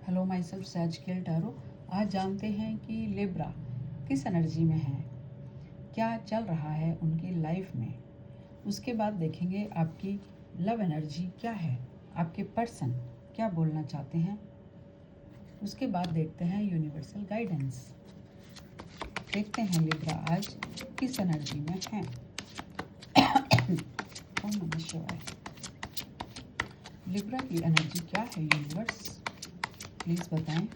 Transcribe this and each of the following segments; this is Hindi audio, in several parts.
हेलो माई सेल्फ सैज केल टैरो। आज जानते हैं कि लिब्रा किस एनर्जी में है, क्या चल रहा है उनकी लाइफ में। उसके बाद देखेंगे आपकी लव एनर्जी क्या है, आपके पर्सन क्या बोलना चाहते हैं। उसके बाद देखते हैं यूनिवर्सल गाइडेंस। देखते हैं लिब्रा आज किस एनर्जी में है। ओम नमः शिवाय। लिब्रा की एनर्जी क्या है यूनिवर्स, प्लीज बताएं।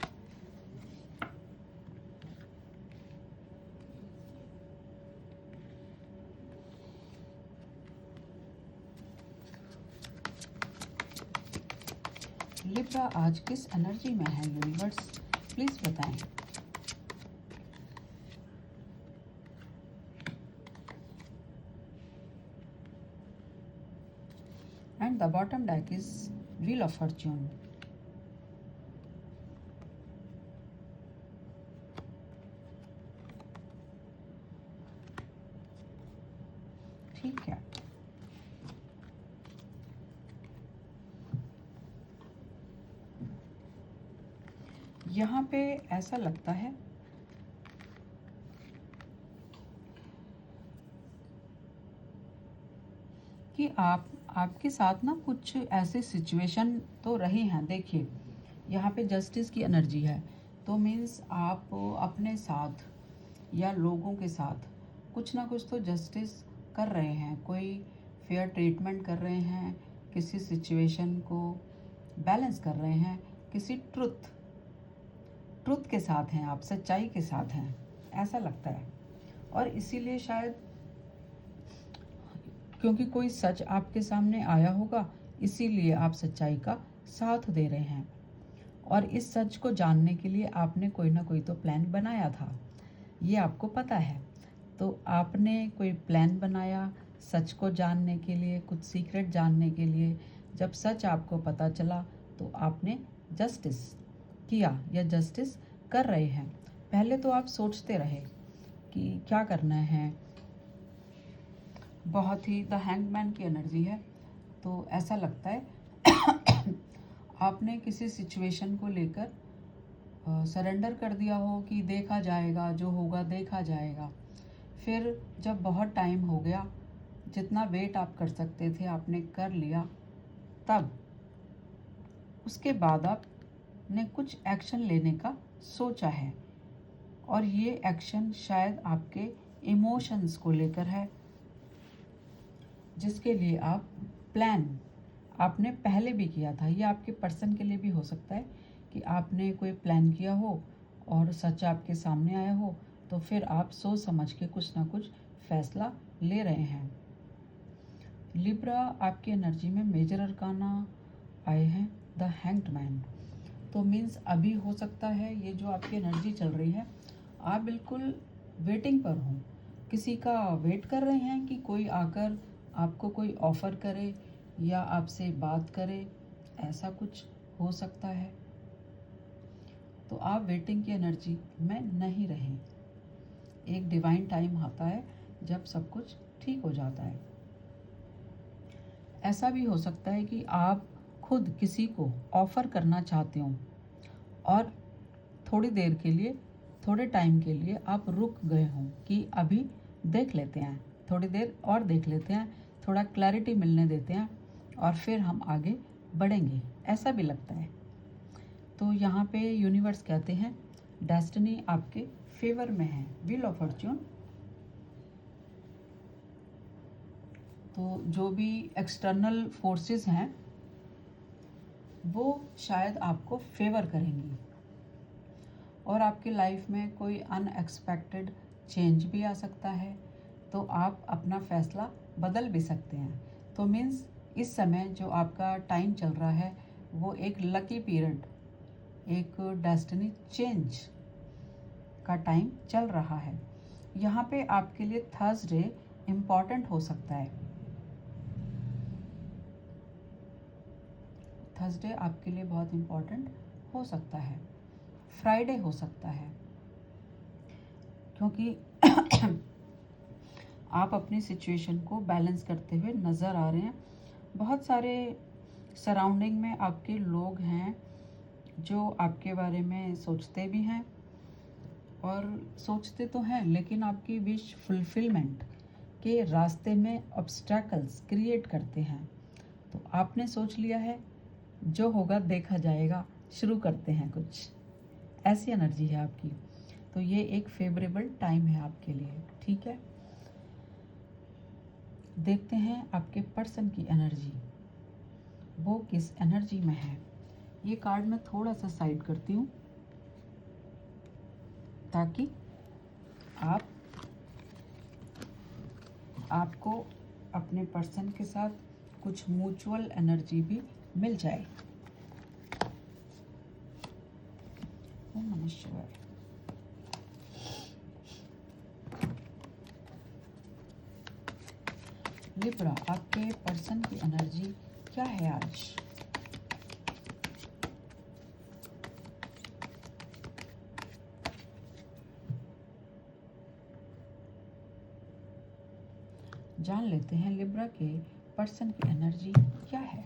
लिब्रा आज किस एनर्जी में है यूनिवर्स, प्लीज बताएं। And the bottom deck is wheel of Fortune. ठीक है, यहाँ पे ऐसा लगता है कि आपके साथ ना कुछ ऐसे सिचुएशन तो रहे हैं। देखिए यहाँ पे जस्टिस की एनर्जी है, तो मीन्स आप अपने साथ या लोगों के साथ कुछ ना कुछ तो जस्टिस कर रहे हैं, कोई फेयर ट्रीटमेंट कर रहे हैं, किसी सिचुएशन को बैलेंस कर रहे हैं, किसी ट्रुथ के साथ हैं आप, सच्चाई के साथ हैं, ऐसा लगता है। और इसीलिए शायद क्योंकि कोई सच आपके सामने आया होगा, इसीलिए आप सच्चाई का साथ दे रहे हैं। और इस सच को जानने के लिए आपने कोई ना कोई तो प्लान बनाया था, ये आपको पता है। तो आपने कोई प्लान बनाया सच को जानने के लिए, कुछ सीक्रेट जानने के लिए। जब सच आपको पता चला तो आपने जस्टिस किया या जस्टिस कर रहे हैं। पहले तो आप सोचते रहे कि क्या करना है। बहुत ही द हैंगमैन की एनर्जी है, तो ऐसा लगता है आपने किसी सिचुएशन को लेकर सरेंडर कर दिया हो कि देखा जाएगा, जो होगा देखा जाएगा। फिर जब बहुत टाइम हो गया, जितना वेट आप कर सकते थे आपने कर लिया, तब उसके बाद आपने कुछ एक्शन लेने का सोचा है। और ये एक्शन शायद आपके इमोशंस को लेकर है, जिसके लिए आप प्लान आपने पहले भी किया था। ये आपके पर्सन के लिए भी हो सकता है कि आपने कोई प्लान किया हो और सच आपके सामने आया हो, तो फिर आप सोच समझ के कुछ ना कुछ फैसला ले रहे हैं। लिब्रा आपकी एनर्जी में मेजर अरकाना आए हैं द हैंग्ड मैन। तो मीन्स अभी हो सकता है ये जो आपकी एनर्जी चल रही है, आप बिल्कुल वेटिंग पर हो, किसी का वेट कर रहे हैं कि कोई आकर आपको कोई ऑफ़र करे या आपसे बात करे, ऐसा कुछ हो सकता है। तो आप वेटिंग की एनर्जी में नहीं रहे। एक डिवाइन टाइम आता है जब सब कुछ ठीक हो जाता है। ऐसा भी हो सकता है कि आप खुद किसी को ऑफ़र करना चाहते हो और थोड़ी देर के लिए, थोड़े टाइम के लिए आप रुक गए हों कि अभी देख लेते हैं, थोड़ी देर और देख लेते हैं, थोड़ा क्लैरिटी मिलने देते हैं और फिर हम आगे बढ़ेंगे, ऐसा भी लगता है। तो यहाँ पे यूनिवर्स कहते हैं डेस्टिनी आपके फेवर में है, व्हील ऑफ फॉर्च्यून। तो जो भी एक्सटर्नल फोर्सेस हैं वो शायद आपको फेवर करेंगी और आपकी लाइफ में कोई अनएक्सपेक्टेड चेंज भी आ सकता है, तो आप अपना फैसला बदल भी सकते हैं। तो मीन्स इस समय जो आपका टाइम चल रहा है वो एक लकी पीरियड, एक डेस्टिनी चेंज का टाइम चल रहा है। यहाँ पे आपके लिए थर्सडे इम्पॉर्टेंट हो सकता है। थर्सडे आपके लिए बहुत इम्पॉर्टेंट हो सकता है, फ्राइडे हो सकता है, क्योंकि आप अपनी सिचुएशन को बैलेंस करते हुए नज़र आ रहे हैं। बहुत सारे सराउंडिंग में आपके लोग हैं जो आपके बारे में सोचते भी हैं और सोचते तो हैं, लेकिन आपकी विश फुलफिलमेंट के रास्ते में ऑब्स्टैकल्स क्रिएट करते हैं। तो आपने सोच लिया है जो होगा देखा जाएगा, शुरू करते हैं कुछ, ऐसी एनर्जी है आपकी। तो ये एक फेवरेबल टाइम है आपके लिए, ठीक है। देखते हैं आपके पर्सन की एनर्जी, वो किस एनर्जी में है। ये कार्ड मैं थोड़ा सा साइड करती हूँ ताकि आपको अपने पर्सन के साथ कुछ म्यूचुअल एनर्जी भी मिल जाए। ओम नमः शिवाय। लिब्रा, आपके पर्सन की एनर्जी क्या है आज? जान लेते हैं लिब्रा के पर्सन की एनर्जी क्या है।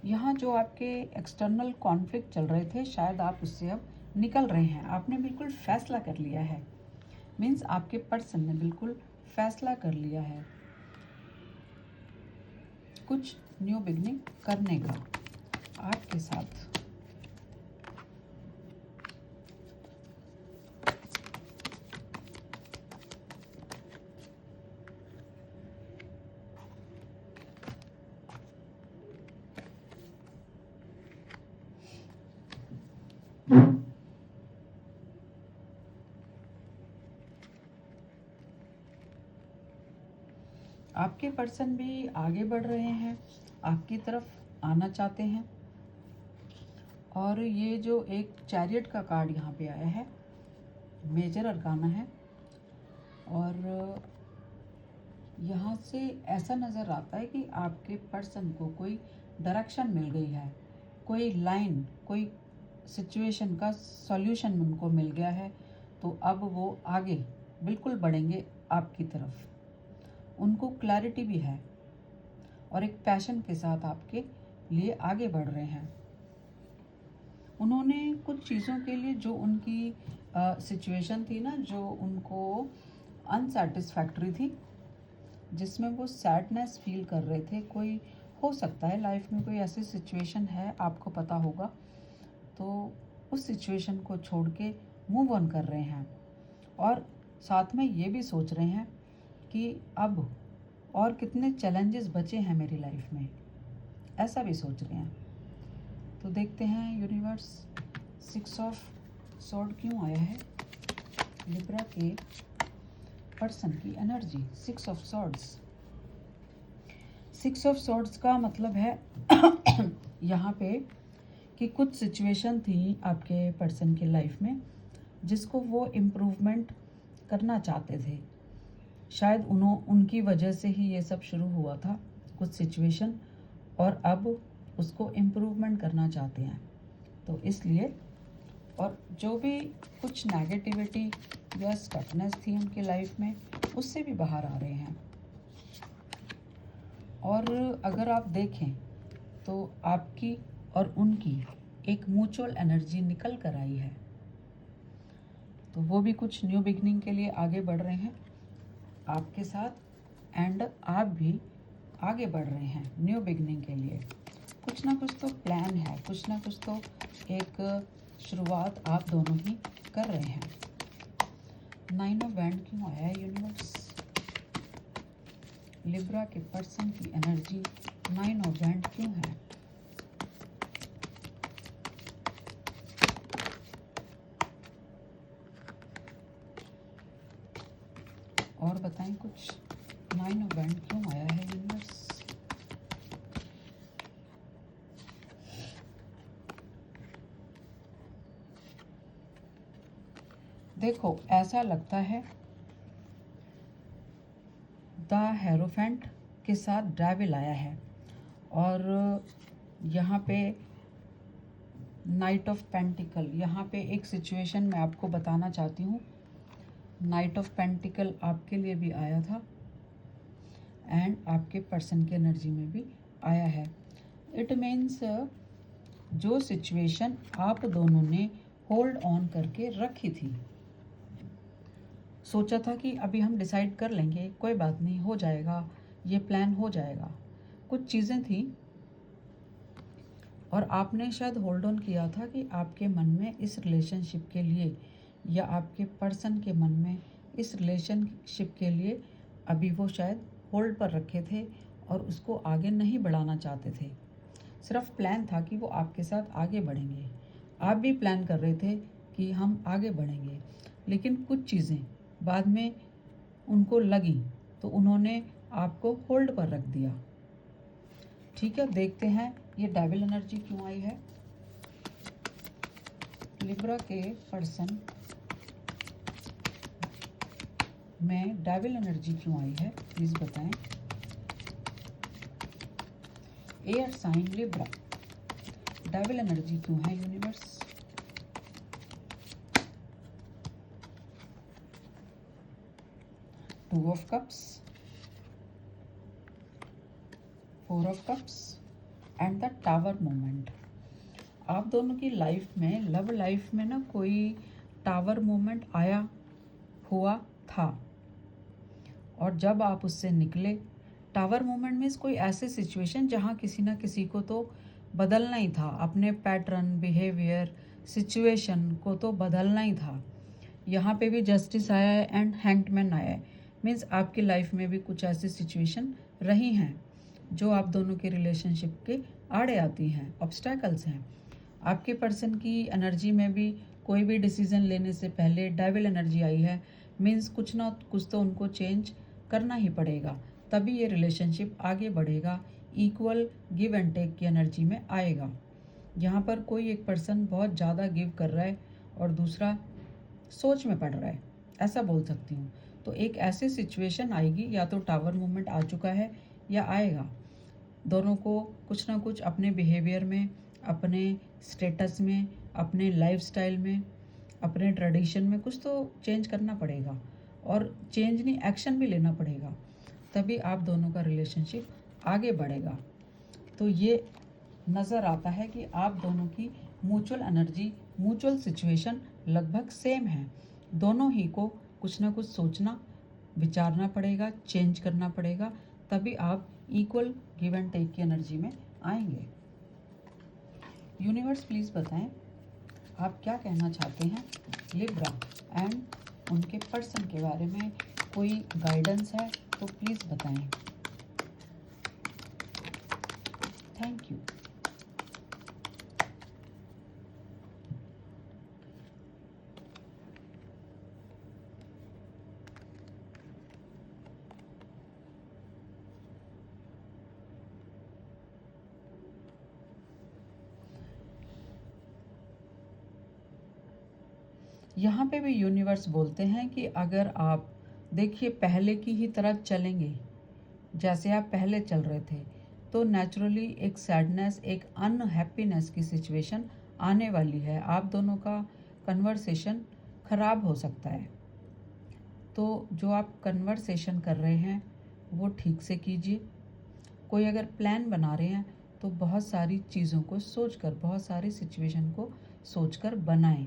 यहाँ जो आपके एक्सटर्नल कॉन्फ्लिक्ट चल रहे थे, शायद आप उससे अब निकल रहे हैं। आपने बिल्कुल फैसला कर लिया है, मीन्स आपके पर्सन ने बिल्कुल फैसला कर लिया है कुछ न्यू बिगनिंग करने का आपके साथ। आपके पर्सन भी आगे बढ़ रहे हैं, आपकी तरफ आना चाहते हैं। और ये जो एक चैरियट का कार्ड यहाँ पे आया है, मेजर अरकाना है, और यहाँ से ऐसा नज़र आता है कि आपके पर्सन को कोई डायरेक्शन मिल गई है, कोई लाइन, कोई सिचुएशन का सॉल्यूशन उनको मिल गया है। तो अब वो आगे बिल्कुल बढ़ेंगे आपकी तरफ। उनको क्लैरिटी भी है और एक पैशन के साथ आपके लिए आगे बढ़ रहे हैं। उन्होंने कुछ चीज़ों के लिए जो उनकी सिचुएशन थी ना, जो उनको अनसेटिस्फैक्ट्री थी, जिसमें वो सैडनेस फील कर रहे थे, कोई हो सकता है लाइफ में कोई ऐसी सिचुएशन है, आपको पता होगा, तो उस सिचुएशन को छोड़ के मूव ऑन कर रहे हैं। और साथ में ये भी सोच रहे हैं कि अब और कितने चैलेंजेस बचे हैं मेरी लाइफ में, ऐसा भी सोच रहे हैं। तो देखते हैं यूनिवर्स 6 ऑफ सॉर्ड क्यों आया है लिब्रा के पर्सन की energy. 6 of swords. 6 of swords का मतलब है यहाँ पे कि कुछ सिचुएशन थी आपके पर्सन की लाइफ में जिसको वो इम्प्रूवमेंट करना चाहते थे। शायद उनकी वजह से ही ये सब शुरू हुआ था, कुछ सिचुएशन, और अब उसको इम्प्रूवमेंट करना चाहते हैं। तो इसलिए, और जो भी कुछ नेगेटिविटी या स्टकनेस थी उनकी लाइफ में, उससे भी बाहर आ रहे हैं। और अगर आप देखें तो आपकी और उनकी एक म्यूचुअल एनर्जी निकल कर आई है। तो वो भी कुछ न्यू बिगनिंग के लिए आगे बढ़ रहे हैं आपके साथ, एंड आप भी आगे बढ़ रहे हैं न्यू बिगनिंग के लिए। कुछ ना कुछ तो प्लान है, कुछ ना कुछ तो एक शुरुआत आप दोनों ही कर रहे हैं। 9 ऑफ वैंड क्यों आया है यूनिवर्स? लिब्रा के पर्सन की एनर्जी 9 ऑफ वैंड क्यों है? और बताएं कुछ, 9 ऑफ वैंड क्यों आया है यूनिवर्स? देखो, ऐसा लगता है द हेरोफेंट के साथ डेविल आया है, और यहाँ पे नाइट ऑफ पेंटिकल, यहाँ पे एक सिचुएशन मैं आपको बताना चाहती हूँ। नाइट ऑफ पेंटिकल आपके लिए भी आया था एंड आपके पर्सन की एनर्जी में भी आया है। इट मीन्स जो सिचुएशन आप दोनों ने होल्ड ऑन करके रखी थी, सोचा था कि अभी हम डिसाइड कर लेंगे, कोई बात नहीं, हो जाएगा, ये प्लान हो जाएगा, कुछ चीज़ें थी और आपने शायद होल्ड ऑन किया था कि आपके मन में इस रिलेशनशिप के लिए या आपके पर्सन के मन में इस रिलेशनशिप के लिए अभी वो शायद होल्ड पर रखे थे और उसको आगे नहीं बढ़ाना चाहते थे। सिर्फ प्लान था कि वो आपके साथ आगे बढ़ेंगे, आप भी प्लान कर रहे थे कि हम आगे बढ़ेंगे, लेकिन कुछ चीज़ें बाद में उनको लगी तो उन्होंने आपको होल्ड पर रख दिया। ठीक है, देखते हैं ये डेविल एनर्जी क्यों आई है। लिब्रा के पर्सन में डेविल एनर्जी क्यों आई है, प्लीज बताएं। Air sign Libra, devil energy क्यों है universe. Two of cups, four of cups and the tower moment. आप दोनों की लाइफ में, लव लाइफ में ना कोई टावर मोमेंट आया हुआ था और जब आप उससे निकले, टावर मोमेंट मीन्स कोई ऐसे सिचुएशन जहाँ किसी ना किसी को तो बदलना ही था, अपने पैटर्न, बिहेवियर, सिचुएशन को तो बदलना ही था। यहाँ पे भी जस्टिस आया है एंड हैंगमैन आया है, मीन्स आपकी लाइफ में भी कुछ ऐसी सिचुएशन रही हैं जो आप दोनों के रिलेशनशिप के आड़े आती हैं, ऑब्स्टैकल्स हैं। आपके पर्सन की एनर्जी में भी कोई भी डिसीजन लेने से पहले डेविल एनर्जी आई है, मीन्स कुछ ना कुछ तो उनको चेंज करना ही पड़ेगा, तभी ये रिलेशनशिप आगे बढ़ेगा, इक्वल गिव एंड टेक की एनर्जी में आएगा। यहाँ पर कोई एक पर्सन बहुत ज़्यादा गिव कर रहा है और दूसरा सोच में पड़ रहा है, ऐसा बोल सकती हूँ। तो एक ऐसी सिचुएशन आएगी, या तो टावर मूवमेंट आ चुका है या आएगा। दोनों को कुछ ना कुछ अपने बिहेवियर में, अपने स्टेटस में, अपने लाइफस्टाइल में, अपने ट्रेडिशन में कुछ तो चेंज करना पड़ेगा और चेंज नहीं, एक्शन भी लेना पड़ेगा, तभी आप दोनों का रिलेशनशिप आगे बढ़ेगा। तो ये नज़र आता है कि आप दोनों की म्यूचुअल एनर्जी, म्यूचुअल सिचुएशन लगभग सेम है। दोनों ही को कुछ ना कुछ सोचना, विचारना पड़ेगा, चेंज करना पड़ेगा, तभी आप इक्वल गिव एंड टेक की एनर्जी में आएंगे। यूनिवर्स प्लीज़ बताएं आप क्या कहना चाहते हैं लिब्रा एंड उनके पर्सन के बारे में, कोई गाइडेंस है तो प्लीज़ बताएं। Thank you. यहाँ पे भी यूनिवर्स बोलते हैं कि अगर आप देखिए पहले की ही तरह चलेंगे जैसे आप पहले चल रहे थे, तो नेचुरली एक सैडनेस, एक अनहैप्पीनेस की सिचुएशन आने वाली है। आप दोनों का कन्वर्सेशन ख़राब हो सकता है, तो जो आप कन्वर्सेशन कर रहे हैं वो ठीक से कीजिए। कोई अगर प्लान बना रहे हैं तो बहुत सारी चीज़ों को सोचकर, बहुत सारी सिचुएशन को सोचकर बनाएं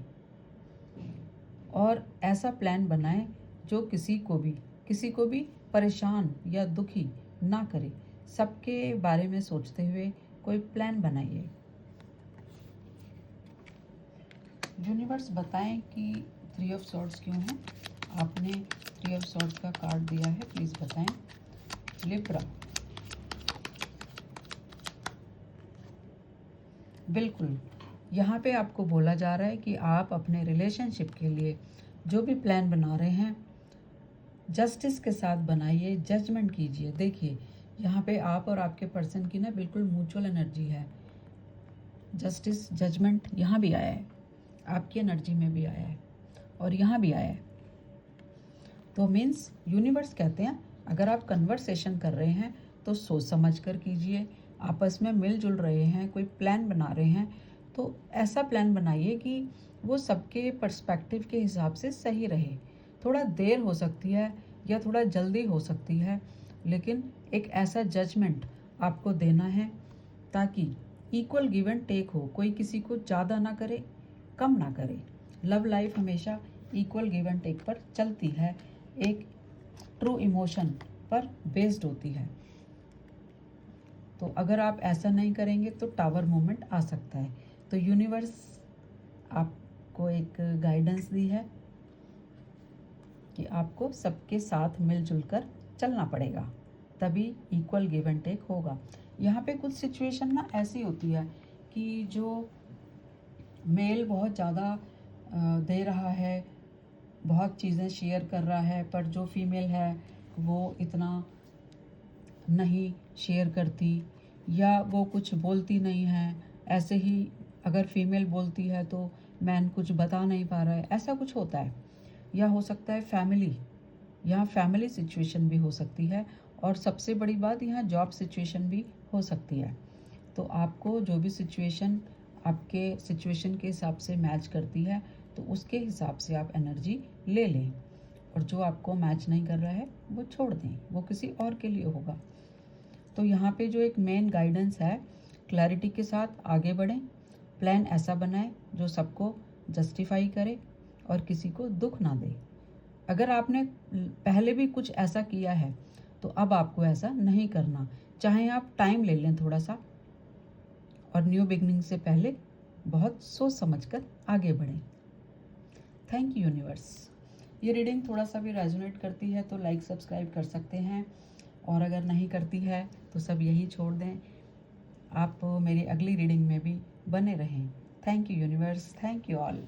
और ऐसा प्लान बनाएं जो किसी को भी परेशान या दुखी ना करे। सबके बारे में सोचते हुए कोई प्लान बनाइए। यूनिवर्स बताएं कि 3 ऑफ सॉर्ड्स क्यों है। आपने 3 ऑफ सॉर्ड्स का कार्ड दिया है, प्लीज़ बताएं लिब्रा। बिल्कुल, यहाँ पे आपको बोला जा रहा है कि आप अपने रिलेशनशिप के लिए जो भी प्लान बना रहे हैं जस्टिस के साथ बनाइए, जजमेंट कीजिए। देखिए यहाँ पे आप और आपके पर्सन की ना बिल्कुल म्यूचुअल एनर्जी है। जस्टिस, जजमेंट यहाँ भी आया है, आपकी एनर्जी में भी आया है और यहाँ भी आया है। तो मीन्स यूनिवर्स कहते हैं अगर आप कन्वर्सेशन कर रहे हैं तो सोच समझ कर कीजिए, आपस में मिलजुल रहे हैं, कोई प्लान बना रहे हैं, तो ऐसा प्लान बनाइए कि वो सबके पर्सपेक्टिव के हिसाब से सही रहे। थोड़ा देर हो सकती है या थोड़ा जल्दी हो सकती है, लेकिन एक ऐसा जजमेंट आपको देना है ताकि इक्वल गिव एंड टेक हो, कोई किसी को ज़्यादा ना करे, कम ना करे। लव लाइफ हमेशा इक्वल गिव एंड टेक पर चलती है, एक ट्रू इमोशन पर बेस्ड होती है। तो अगर आप ऐसा नहीं करेंगे तो टावर मोमेंट आ सकता है। तो यूनिवर्स आपको एक गाइडेंस दी है कि आपको सबके साथ मिलजुल कर चलना पड़ेगा, तभी इक्वल गिव एंड टेक होगा। यहाँ पे कुछ सिचुएशन ना ऐसी होती है कि जो मेल बहुत ज़्यादा दे रहा है, बहुत चीज़ें शेयर कर रहा है, पर जो फीमेल है वो इतना नहीं शेयर करती या वो कुछ बोलती नहीं है। ऐसे ही अगर फीमेल बोलती है तो मैन कुछ बता नहीं पा रहा है, ऐसा कुछ होता है। या हो सकता है फैमिली, यहाँ फैमिली सिचुएशन भी हो सकती है, और सबसे बड़ी बात यहाँ जॉब सिचुएशन भी हो सकती है। तो आपको जो भी सिचुएशन आपके सिचुएशन के हिसाब से मैच करती है, तो उसके हिसाब से आप एनर्जी ले लें, और जो आपको मैच नहीं कर रहा है वो छोड़ दें, वो किसी और के लिए होगा। तो यहाँ पे जो एक मेन गाइडेंस है, क्लैरिटी के साथ आगे बढ़ें, प्लान ऐसा बनाएं जो सबको जस्टिफाई करे और किसी को दुख ना दे। अगर आपने पहले भी कुछ ऐसा किया है तो अब आपको ऐसा नहीं करना। चाहे आप टाइम ले लें थोड़ा सा, और न्यू बिगनिंग से पहले बहुत सोच समझकर आगे बढ़ें। Thank you universe. ये रीडिंग थोड़ा सा भी रेजोनेट करती है तो लाइक सब्सक्राइब कर सकते हैं, और अगर नहीं करती है तो सब यही छोड़ दें। आप मेरी अगली रीडिंग में भी बने रहें। Thank you universe, thank you all.